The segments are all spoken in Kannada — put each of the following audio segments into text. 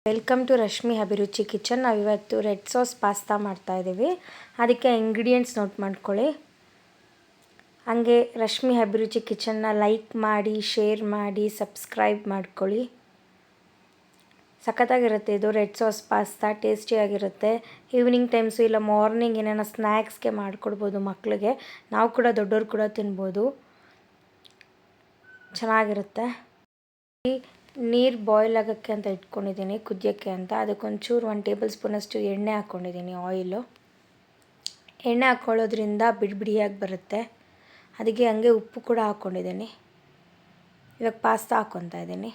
ವೆಲ್ಕಮ್ ಟು ರಶ್ಮಿ ಅಭಿರುಚಿ ಕಿಚನ್. ನಾವಿವತ್ತು ರೆಡ್ ಸಾಸ್ ಪಾಸ್ತಾ ಮಾಡ್ತಾಯಿದ್ದೀವಿ. ಅದಕ್ಕೆ ಇಂಗ್ರೀಡಿಯೆಂಟ್ಸ್ ನೋಟ್ ಮಾಡ್ಕೊಳ್ಳಿ. ಹಾಗೆ ರಶ್ಮಿ ಅಭಿರುಚಿ ಕಿಚನ್ನ ಲೈಕ್ ಮಾಡಿ, ಶೇರ್ ಮಾಡಿ, ಸಬ್ಸ್ಕ್ರೈಬ್ ಮಾಡ್ಕೊಳ್ಳಿ. ಸಖತ್ತಾಗಿರುತ್ತೆ ಇದು ರೆಡ್ ಸಾಸ್ ಪಾಸ್ತಾ, ಟೇಸ್ಟಿಯಾಗಿರುತ್ತೆ. ಈವ್ನಿಂಗ್ ಟೈಮ್ಸು ಇಲ್ಲ ಮಾರ್ನಿಂಗ್ ಏನೇನೋ ಸ್ನ್ಯಾಕ್ಸ್ಗೆ ಮಾಡಿಕೊಡ್ಬೋದು ಮಕ್ಕಳಿಗೆ. ನಾವು ಕೂಡ ದೊಡ್ಡವ್ರು ಕೂಡ ತಿನ್ಬೋದು, ಚೆನ್ನಾಗಿರುತ್ತೆ. ನೀರು ಬಾಯ್ಲ್ ಆಗೋಕ್ಕೆ ಅಂತ ಇಟ್ಕೊಂಡಿದ್ದೀನಿ, ಕುದಿಯೋಕ್ಕೆ ಅಂತ. ಅದಕ್ಕೊಂಚೂರು 1 ಟೇಬಲ್ ಸ್ಪೂನಷ್ಟು ಎಣ್ಣೆ ಹಾಕ್ಕೊಂಡಿದ್ದೀನಿ, ಆಯಿಲು. ಎಣ್ಣೆ ಹಾಕ್ಕೊಳ್ಳೋದ್ರಿಂದ ಬಿಡಿಯಾಗಿ ಬರುತ್ತೆ. ಅದಕ್ಕೆ ಹಂಗೆ ಉಪ್ಪು ಕೂಡ ಹಾಕ್ಕೊಂಡಿದ್ದೀನಿ. ಇವಾಗ ಪಾಸ್ತಾ ಹಾಕ್ಕೊತಾ ಇದ್ದೀನಿ.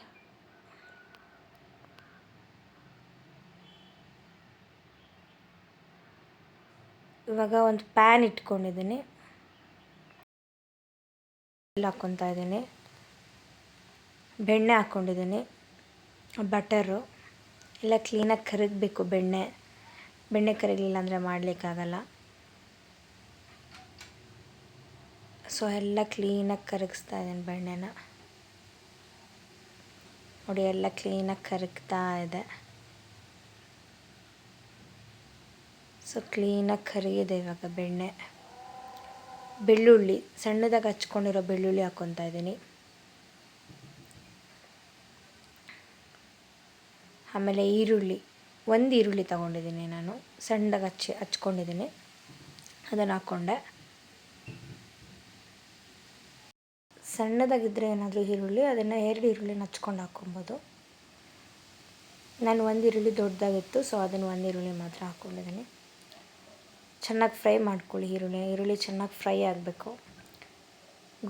ಇವಾಗ ಒಂದು ಪ್ಯಾನ್ ಇಟ್ಕೊಂಡಿದ್ದೀನಿ, ಹಾಕ್ಕೊತಾ ಇದ್ದೀನಿ. ಬೆಣ್ಣೆ ಹಾಕ್ಕೊಂಡಿದ್ದೀನಿ, ಬಟರು ಎಲ್ಲ ಕ್ಲೀನಾಗಿ ಕರಗಬೇಕು. ಬೆಣ್ಣೆ ಕರಗಲಿಲ್ಲ ಅಂದರೆ ಮಾಡಲಿಕ್ಕಾಗಲ್ಲ. ಸೊ ಎಲ್ಲ ಕ್ಲೀನಾಗಿ ಕರಗಿಸ್ತಾ ಇದ್ದೀನಿ ಬೆಣ್ಣೆನ. ನೋಡಿ, ಎಲ್ಲ ಕ್ಲೀನಾಗಿ ಕರಗ್ತಾ ಇದೆ. ಸೊ ಕ್ಲೀನಾಗಿ ಕರಗಿದೆ ಇವಾಗ ಬೆಣ್ಣೆ. ಬೆಳ್ಳುಳ್ಳಿ, ಸಣ್ಣದಾಗಿ ಹಚ್ಕೊಂಡಿರೋ ಬೆಳ್ಳುಳ್ಳಿ ಹಾಕ್ಕೊತಾ ಇದ್ದೀನಿ. ಆಮೇಲೆ ಈರುಳ್ಳಿ, 1 ಈರುಳ್ಳಿ ತೊಗೊಂಡಿದ್ದೀನಿ ನಾನು, ಸಣ್ಣದಾಗಿ ಹಚ್ಕೊಂಡಿದ್ದೀನಿ, ಅದನ್ನು ಹಾಕ್ಕೊಂಡೆ. ಸಣ್ಣದಾಗಿದ್ದರೆ ಏನಾದರೂ ಈರುಳ್ಳಿ, ಅದನ್ನು 2 ಈರುಳ್ಳಿನ ಹಚ್ಕೊಂಡು ಹಾಕ್ಕೊಬೋದು. ನಾನು 1 ಈರುಳ್ಳಿ ದೊಡ್ಡದಾಗಿತ್ತು, ಸೊ ಅದನ್ನು 1 ಈರುಳ್ಳಿ ಮಾತ್ರ ಹಾಕ್ಕೊಂಡಿದ್ದೀನಿ. ಚೆನ್ನಾಗಿ ಫ್ರೈ ಮಾಡ್ಕೊಳ್ಳಿ ಈರುಳ್ಳಿ ಚೆನ್ನಾಗಿ ಫ್ರೈ ಆಗಬೇಕು.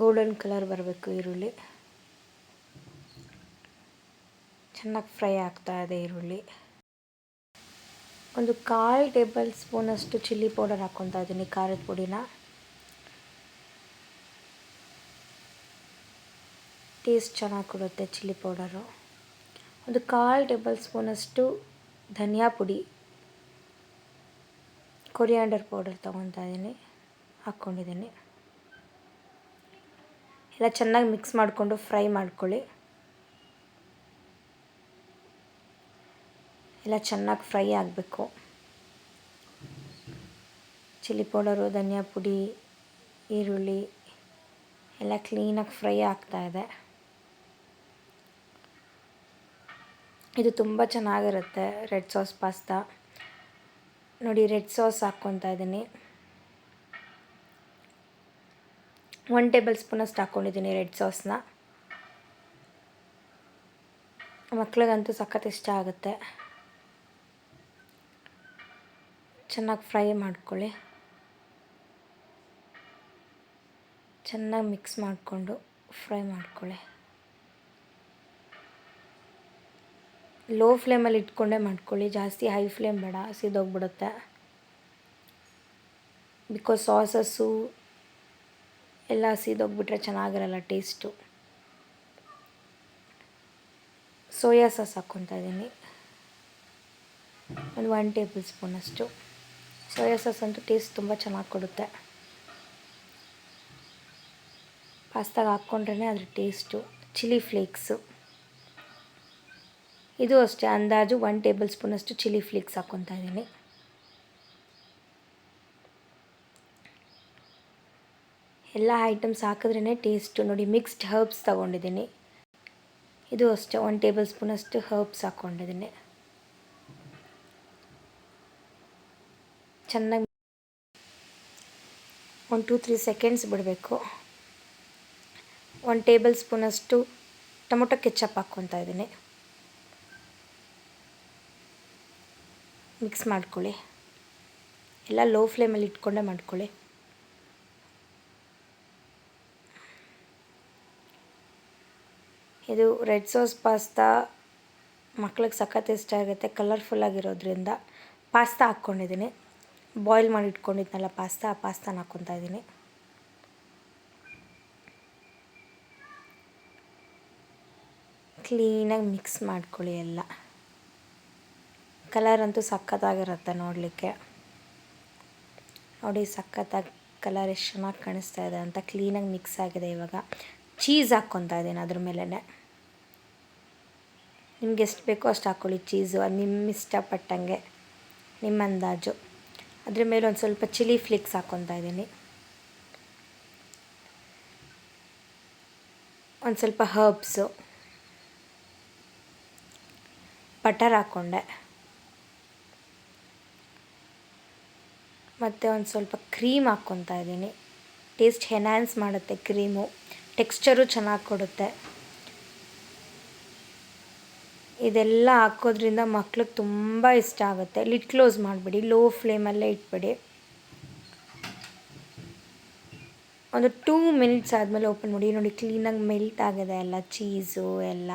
ಗೋಲ್ಡನ್ ಕಲರ್ ಬರಬೇಕು ಈರುಳ್ಳಿ. ಚೆನ್ನಾಗಿ ಫ್ರೈ ಆಗ್ತಾಯಿದೆ ಈರುಳ್ಳಿ. ಒಂದು 1/4 ಟೇಬಲ್ ಸ್ಪೂನಷ್ಟು ಚಿಲ್ಲಿ ಪೌಡರ್ ಹಾಕ್ಕೊತಾ ಇದ್ದೀನಿ, ಖಾರದ ಪುಡಿನ. ಟೇಸ್ಟ್ ಚೆನ್ನಾಗಿ ಕೊಡುತ್ತೆ ಚಿಲ್ಲಿ ಪೌಡರು. ಒಂದು 1/4 ಟೇಬಲ್ ಸ್ಪೂನಷ್ಟು ಧನಿಯಾ ಪುಡಿ, ಕೊರಿಯಾಂಡರ್ ಪೌಡರ್ ತೊಗೊತಾ ಇದ್ದೀನಿ, ಹಾಕ್ಕೊಂಡಿದ್ದೀನಿ. ಎಲ್ಲ ಚೆನ್ನಾಗಿ ಮಿಕ್ಸ್ ಮಾಡಿಕೊಂಡು ಫ್ರೈ ಮಾಡ್ಕೊಳ್ಳಿ. ಎಲ್ಲ ಚೆನ್ನಾಗಿ ಫ್ರೈ ಆಗಬೇಕು. ಚಿಲ್ಲಿ ಪೌಡರು, ಧನಿಯಾ ಪುಡಿ, ಈರುಳ್ಳಿ ಎಲ್ಲ ಕ್ಲೀನಾಗಿ ಫ್ರೈ ಆಗ್ತಾಯಿದೆ. ಇದು ತುಂಬ ಚೆನ್ನಾಗಿರುತ್ತೆ ರೆಡ್ ಸಾಸ್ ಪಾಸ್ತಾ. ನೋಡಿ, ರೆಡ್ ಸಾಸ್ ಹಾಕ್ಕೊತಾ ಇದ್ದೀನಿ. 1 ಟೇಬಲ್ ಸ್ಪೂನಷ್ಟು ಹಾಕ್ಕೊಂಡಿದ್ದೀನಿ ರೆಡ್ ಸಾಸ್ನ. ಮಕ್ಳಿಗಂತೂ ಸಖತ್ ಇಷ್ಟ ಆಗುತ್ತೆ. ಚೆನ್ನಾಗಿ ಫ್ರೈ ಮಾಡ್ಕೊಳ್ಳಿ. ಚೆನ್ನಾಗಿ ಮಿಕ್ಸ್ ಮಾಡಿಕೊಂಡು ಫ್ರೈ ಮಾಡ್ಕೊಳ್ಳಿ. ಲೋ ಫ್ಲೇಮಲ್ಲಿ ಇಟ್ಕೊಂಡೇ ಮಾಡ್ಕೊಳ್ಳಿ, ಜಾಸ್ತಿ ಹೈ ಫ್ಲೇಮ್ ಬೇಡ, ಸಿದೋಗ್ಬಿಡುತ್ತೆ. ಬಿಕಾಸ್ ಸಾಸಸ್ಸು ಎಲ್ಲ ಸಿದೋಗ್ಬಿಟ್ರೆ ಚೆನ್ನಾಗಿರಲ್ಲ ಟೇಸ್ಟು. ಸೋಯಾ ಸಾಸ್ ಹಾಕ್ಕೊತಾ ಇದ್ದೀನಿ, ಒಂದು 1 ಟೇಬಲ್ ಸ್ಪೂನಷ್ಟು. ಸೋಯಾ ಸಾಸ್ ಅಂತೂ ಟೇಸ್ಟ್ ತುಂಬ ಚೆನ್ನಾಗಿ ಕೊಡುತ್ತೆ. ಪಾಸ್ತಾಗೆ ಹಾಕ್ಕೊಂಡ್ರೇ ಅದ್ರ ಟೇಸ್ಟು. ಚಿಲ್ಲಿ ಫ್ಲೇಕ್ಸು, ಇದು ಅಷ್ಟೇ ಅಂದಾಜು 1 ಟೇಬಲ್ ಸ್ಪೂನಷ್ಟು ಚಿಲ್ಲಿ ಫ್ಲೇಕ್ಸ್ ಹಾಕ್ಕೊತಾ ಇದ್ದೀನಿ. ಎಲ್ಲ ಐಟಮ್ಸ್ ಹಾಕಿದ್ರೇ ಟೇಸ್ಟು. ನೋಡಿ, ಮಿಕ್ಸ್ಡ್ ಹರ್ಬ್ಸ್ ತೊಗೊಂಡಿದ್ದೀನಿ, ಇದು ಅಷ್ಟೇ 1 ಟೇಬಲ್ ಸ್ಪೂನಷ್ಟು ಹರ್ಬ್ಸ್ ಹಾಕ್ಕೊಂಡಿದ್ದೀನಿ. ಚೆನ್ನಾಗಿ 1-3 ಸೆಕೆಂಡ್ಸ್ ಬಿಡಬೇಕು. 1 ಟೇಬಲ್ ಸ್ಪೂನಷ್ಟು ಟೊಮೊಟೊ ಕೆಚಪ್ ಹಾಕ್ಕೊತಾ ಇದ್ದೀನಿ. ಮಿಕ್ಸ್ ಮಾಡ್ಕೊಳ್ಳಿ. ಎಲ್ಲ ಲೋ ಫ್ಲೇಮಲ್ಲಿ ಇಟ್ಕೊಂಡೇ ಮಾಡ್ಕೊಳ್ಳಿ. ಇದು ರೆಡ್ ಸಾಸ್ ಪಾಸ್ತಾ ಮಕ್ಳಿಗೆ ಸಖತ್ ಇಷ್ಟ ಆಗುತ್ತೆ, ಕಲರ್ಫುಲ್ಲಾಗಿರೋದ್ರಿಂದ. ಪಾಸ್ತಾ ಹಾಕ್ಕೊಂಡಿದ್ದೀನಿ, ಬಾಯ್ಲ್ ಮಾಡಿ ಇಟ್ಕೊಂಡಿದ್ನಲ್ಲ ಪಾಸ್ತಾನ ಹಾಕ್ಕೊತಾ ಇದ್ದೀನಿ. ಕ್ಲೀನಾಗಿ ಮಿಕ್ಸ್ ಮಾಡ್ಕೊಳ್ಳಿ. ಎಲ್ಲ ಕಲರ್ ಅಂತೂ ಸಖತ್ತಾಗಿರುತ್ತೆ ನೋಡಲಿಕ್ಕೆ. ನೋಡಿ, ಸಖತ್ತಾಗಿ ಕಲರ್ ಎಷ್ಟು ಚೆನ್ನಾಗಿ ಕಾಣಿಸ್ತಾ ಇದೆ ಅಂತ. ಕ್ಲೀನಾಗಿ ಮಿಕ್ಸ್ ಆಗಿದೆ. ಇವಾಗ ಚೀಸ್ ಹಾಕ್ಕೊತಾ ಇದ್ದೀನಿ ಅದ್ರ ಮೇಲೇ. ನಿಮ್ಗೆ ಎಷ್ಟು ಬೇಕೋ ಅಷ್ಟು ಹಾಕ್ಕೊಳ್ಳಿ ಚೀಸು, ಅದು ನಿಮ್ಮ ಇಷ್ಟಪಟ್ಟಂಗೆ, ನಿಮ್ಮ ಅಂದಾಜು. ಅದ್ರ ಮೇಲೆ ಒಂದು ಸ್ವಲ್ಪ ಚಿಲ್ಲಿ ಫ್ಲೇಕ್ಸ್ ಹಾಕ್ಕೊತಾ ಇದ್ದೀನಿ, ಒಂದು ಸ್ವಲ್ಪ ಹರ್ಬ್ಸು, ಬಟರ್ ಹಾಕ್ಕೊಂಡೆ, ಮತ್ತು ಒಂದು ಸ್ವಲ್ಪ ಕ್ರೀಮ್ ಹಾಕ್ಕೊತಾ ಇದ್ದೀನಿ. ಟೇಸ್ಟ್ ಎನ್ಹ್ಯಾನ್ಸ್ ಮಾಡುತ್ತೆ ಕ್ರೀಮು, ಟೆಕ್ಸ್ಚರು ಚೆನ್ನಾಗಿ ಕೊಡುತ್ತೆ. ಇದೆಲ್ಲ ಹಾಕೋದ್ರಿಂದ ಮಕ್ಳಿಗೆ ತುಂಬ ಇಷ್ಟ ಆಗುತ್ತೆ. ಲಿಡ್ ಕ್ಲೋಸ್ ಮಾಡಿಬಿಡಿ, ಲೋ ಫ್ಲೇಮಲ್ಲೇ ಇಟ್ಬಿಡಿ. ಒಂದು 2 ಮಿನಿಟ್ಸ್ ಆದಮೇಲೆ ಓಪನ್ ಮಾಡಿ, ನೋಡಿ ಕ್ಲೀನಾಗಿ ಮೆಲ್ಟ್ ಆಗಿದೆ ಎಲ್ಲ, ಚೀಸು ಎಲ್ಲ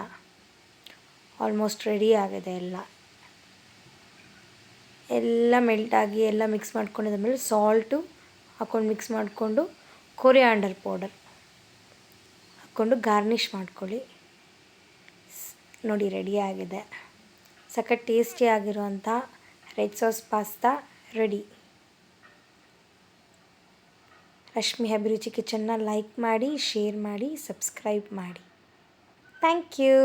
ಆಲ್ಮೋಸ್ಟ್ ರೆಡಿ ಆಗಿದೆ. ಎಲ್ಲ ಮೆಲ್ಟಾಗಿ ಎಲ್ಲ ಮಿಕ್ಸ್ ಮಾಡ್ಕೊಂಡಿದ್ದಾದ್ಮೇಲೆ ಸಾಲ್ಟು ಹಾಕ್ಕೊಂಡು ಮಿಕ್ಸ್ ಮಾಡಿಕೊಂಡು ಕೊರಿಯಾಂಡರ್ ಪೌಡರ್ ಹಾಕ್ಕೊಂಡು ಗಾರ್ನಿಷ್ ಮಾಡ್ಕೊಳ್ಳಿ. ನೋಡಿ ರೆಡಿ ಆಗಿದೆ. ಸಖತ್ ಟೇಸ್ಟಿಯಾಗಿರುವಂಥ red sauce pasta ready. Rashmi Abhiruchi ಕಿಚನ್ನ ಲೈಕ್ ಮಾಡಿ, ಶೇರ್ ಮಾಡಿ, ಸಬ್ಸ್ಕ್ರೈಬ್ ಮಾಡಿ. Thank you.